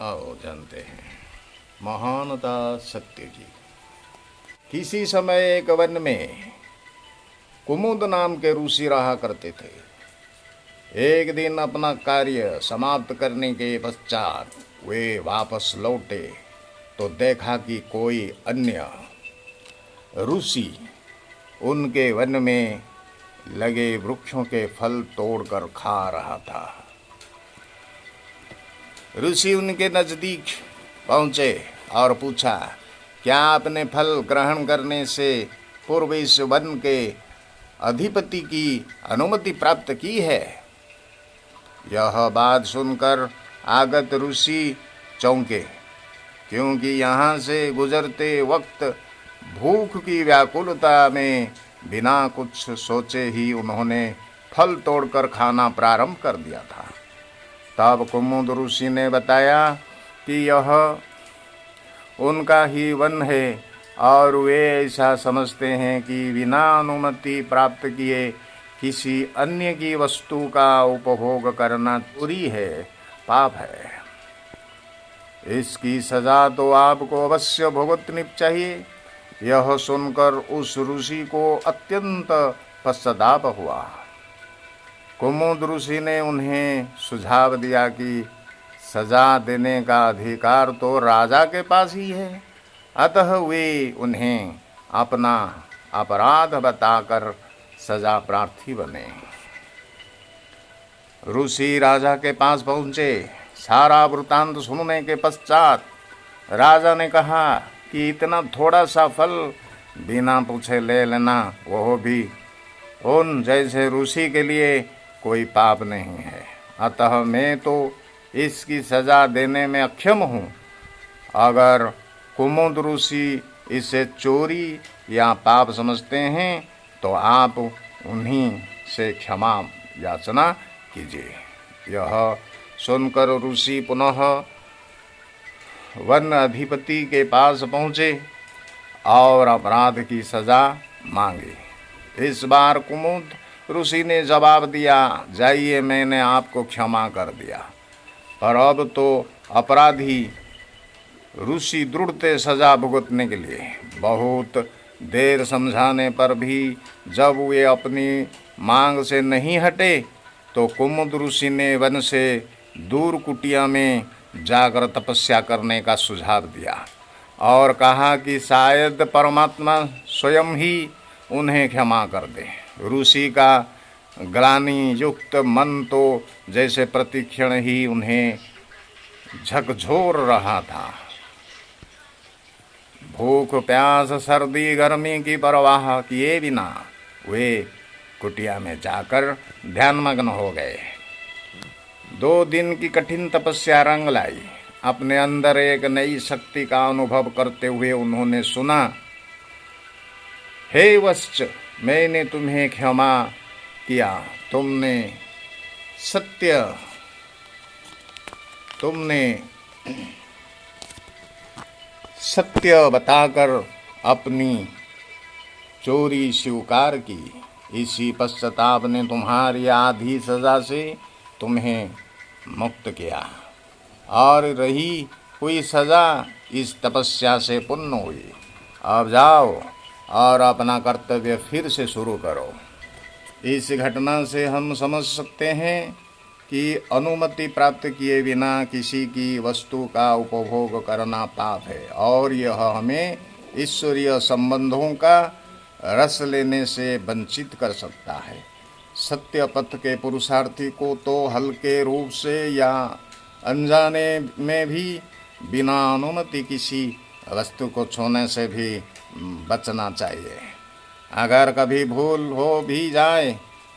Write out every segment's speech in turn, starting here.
आओ जानते हैं महानता सत्य जी। किसी समय एक वन में कुमुद नाम के ऋषि रहा करते थे। एक दिन अपना कार्य समाप्त करने के पश्चात वे वापस लौटे तो देखा कि कोई अन्य ऋषि उनके वन में लगे वृक्षों के फल तोड़कर खा रहा था। ऋषि उनके नजदीक पहुंचे और पूछा, क्या आपने फल ग्रहण करने से पूर्व इस वन के अधिपति की अनुमति प्राप्त की है? यह बात सुनकर आगत ऋषि चौंके, क्योंकि यहाँ से गुजरते वक्त भूख की व्याकुलता में बिना कुछ सोचे ही उन्होंने फल तोड़कर खाना प्रारंभ कर दिया था। तब कुमुद ऋषि ने बताया कि यह उनका ही वन है और वे ऐसा समझते हैं कि बिना अनुमति प्राप्त किए किसी अन्य की वस्तु का उपभोग करना चोरी है, पाप है। इसकी सजा तो आपको अवश्य भुगतनी चाहिए। यह सुनकर उस ऋषि को अत्यंत पश्चाताप हुआ। कुमुद ऋषि ने उन्हें सुझाव दिया कि सजा देने का अधिकार तो राजा के पास ही है, अतः वे उन्हें अपना अपराध बताकर सजा प्रार्थी बने। ऋषि राजा के पास पहुंचे। सारा वृतांत सुनने के पश्चात राजा ने कहा कि इतना थोड़ा सा फल बिना पूछे ले लेना, वह भी उन जैसे ऋषि के लिए कोई पाप नहीं है। अतः मैं तो इसकी सजा देने में अक्षम हूँ। अगर कुमुद ऋषि इसे चोरी या पाप समझते हैं तो आप उन्हीं से क्षमा याचना कीजिए। यह सुनकर ऋषि पुनः वन अधिपति के पास पहुँचे और अपराध की सजा मांगी। इस बार कुमुद ऋषि ने जवाब दिया, जाइए, मैंने आपको क्षमा कर दिया। पर अब तो अपराधी ऋषि दृढ़ते सजा भुगतने के लिए। बहुत देर समझाने पर भी जब वे अपनी मांग से नहीं हटे तो कुमुद ऋषि ने वन से दूर कुटिया में जाकर तपस्या करने का सुझाव दिया और कहा कि शायद परमात्मा स्वयं ही उन्हें क्षमा कर दे। ऋषि का ग्लानि युक्त मन तो जैसे प्रतिक्षण ही उन्हें झकझोर रहा था। भूख प्यास सर्दी गर्मी की परवाह किए बिना वे कुटिया में जाकर ध्यानमग्न हो गए। 2 दिन की कठिन तपस्या रंग लाई। अपने अंदर एक नई शक्ति का अनुभव करते हुए उन्होंने सुना, हे वत्स, मैंने तुम्हें क्षमा किया। तुमने सत्य बताकर अपनी चोरी स्वीकार की। इसी पश्चाताप ने तुम्हारी आधी सजा से तुम्हें मुक्त किया और रही हुई सजा इस तपस्या से पूर्ण हुई। अब जाओ और अपना कर्तव्य फिर से शुरू करो। इस घटना से हम समझ सकते हैं कि अनुमति प्राप्त किए बिना किसी की वस्तु का उपभोग करना पाप है और यह हमें ईश्वरीय संबंधों का रस लेने से वंचित कर सकता है। सत्य पथ के पुरुषार्थी को तो हल्के रूप से या अनजाने में भी बिना अनुमति किसी वस्तु को छूने से भी बचना चाहिए। अगर कभी भूल हो भी जाए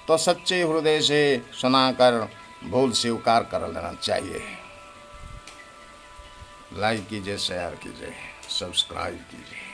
तो सच्चे हृदय से सुनाकर भूल स्वीकार कर लेना चाहिए। लाइक कीजिए, शेयर कीजिए, सब्सक्राइब कीजिए।